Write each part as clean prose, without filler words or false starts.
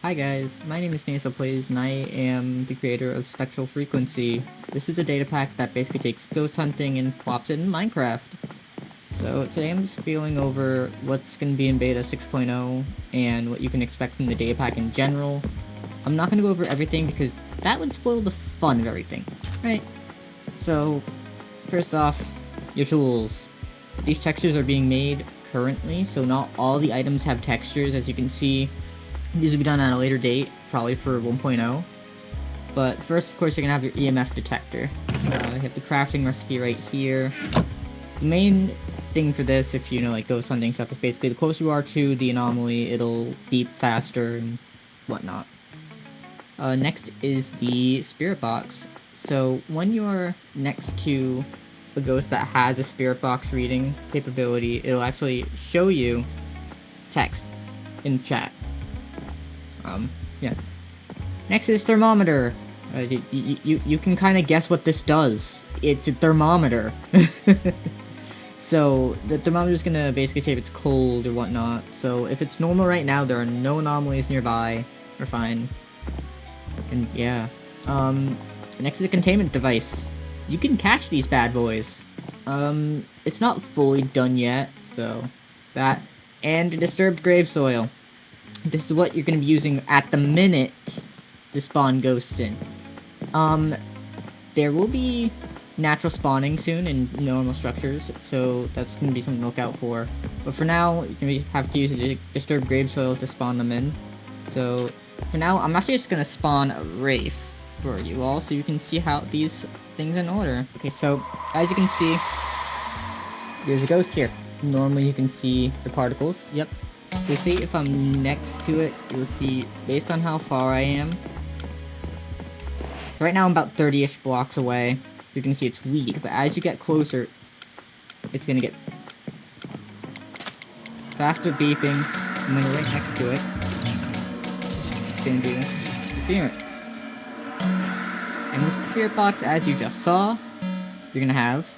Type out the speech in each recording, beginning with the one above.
Hi guys, my name is Plays and I am the creator of Spectral Frequency. This is a data pack that basically takes ghost hunting and plops it in Minecraft. So today I'm just going over what's going to be in beta 6.0 and what you can expect from the data pack in general. I'm not going to go over everything because that would spoil the fun of everything, right? So, first off, your tools. These textures are being made currently, so not all the items have textures, as you can see. These will be done at a later date, probably for 1.0. But first, of course, you're going to have your EMF detector. You have the crafting recipe right here. The main thing for this, if you know, like ghost hunting stuff, is basically the closer you are to the anomaly, it'll beep faster and whatnot. Next is the spirit box. So when you're next to a ghost that has a spirit box reading capability, it'll actually show you text in chat. Yeah. Next is thermometer. You can kind of guess what this does. It's a thermometer. So the thermometer is gonna basically say if it's cold or whatnot. So if it's normal right now, there are no anomalies nearby. We're fine. And yeah. Next is a containment device. You can catch these bad boys. It's not fully done yet, so that. And disturbed grave soil. This is what you're going to be using at the minute to spawn ghosts in. There will be natural spawning soon in normal structures, so that's going to be something to look out for. But for now, you're going to have to use the disturbed grave soil to spawn them in. So, for now, I'm actually just going to spawn a Wraith for you all, so you can see how these things in order. Okay, so, as you can see, there's a ghost here. Normally, you can see the particles. Yep. So say if I'm next to it, you'll see, based on how far I am. So right now I'm about 30-ish blocks away. You can see it's weak, but as you get closer, it's gonna get faster beeping, and when you're right next to it, it's gonna do interference. And with the spirit box, as you just saw, you're gonna have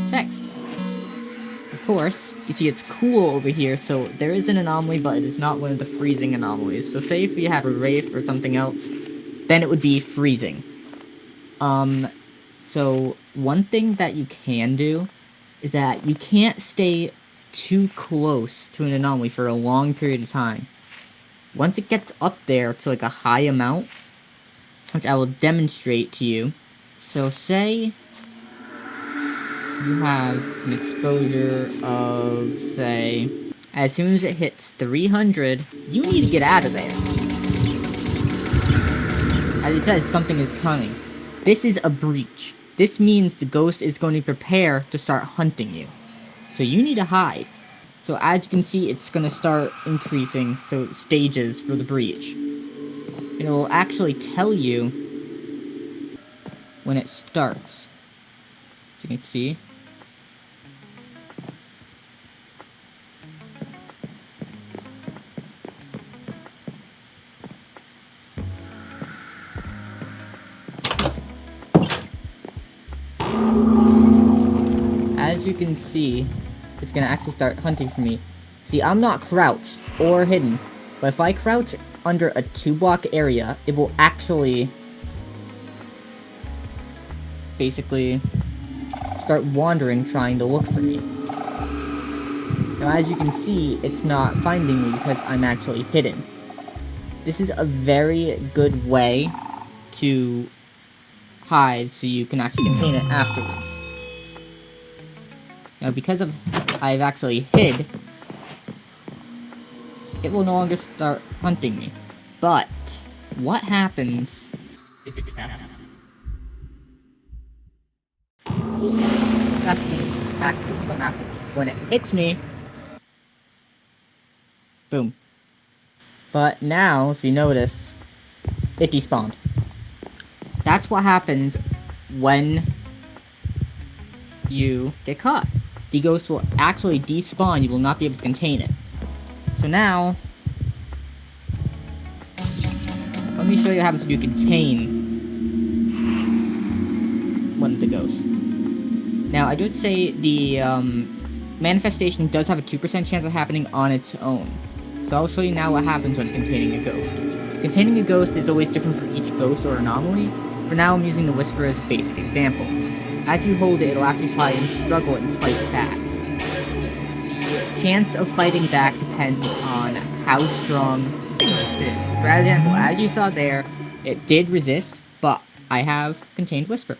text. Of course, you see it's cool over here, so there is an anomaly, but it is not one of the freezing anomalies. So say if you have a Wraith or something else, then it would be freezing. So one thing that you can do is that you can't stay too close to an anomaly for a long period of time. Once it gets up there to like a high amount, which I will demonstrate to you. So say you have an exposure of, say, as soon as it hits 300, you need to get out of there. As it says, something is coming. This is a breach. This means the ghost is going to prepare to start hunting you. So you need to hide. So as you can see, it's going to start increasing, so stages for the breach. It will actually tell you when it starts. So you can see. As you can see, it's gonna actually start hunting for me. See, I'm not crouched or hidden, but if I crouch under a 2-block area, it will actually basically start wandering trying to look for me. Now as you can see, it's not finding me because I'm actually hidden. This is a very good way to hide so you can actually contain it afterwards. Now because I've actually hid, it will no longer start hunting me. But what happens if it catches? It's actually come after me. When it hits me, boom. But now, if you notice, it despawned. That's what happens when you get caught. The ghost will actually despawn, you will not be able to contain it. So now, let me show you what happens when you contain one of the ghosts. Now, I would say the manifestation does have a 2% chance of happening on its own. So I'll show you now what happens when containing a ghost. Containing a ghost is always different for each ghost or anomaly. For now, I'm using the Whisper as a basic example. As you hold it, it'll actually try and struggle and fight back. The chance of fighting back depends on how strong the ghost is. For example, as you saw there, it did resist, but I have contained Whisper.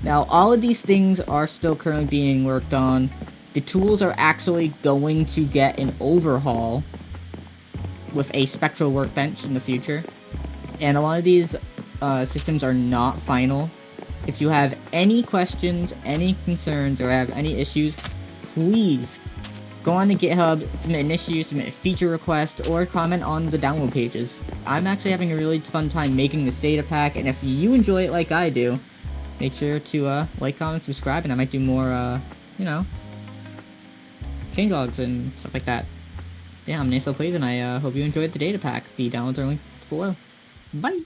Now, all of these things are still currently being worked on. The tools are actually going to get an overhaul with a Spectral workbench in the future. And a lot of these systems are not final. If you have any questions, any concerns, or have any issues, please go on to GitHub, submit an issue, submit a feature request, or comment on the download pages. I'm actually having a really fun time making this data pack, and if you enjoy it like I do, make sure to like, comment, subscribe, and I might do more, you know, changelogs and stuff like that. Yeah, I'm Naso Plays, and I hope you enjoyed the data pack. The downloads are linked below. Bye!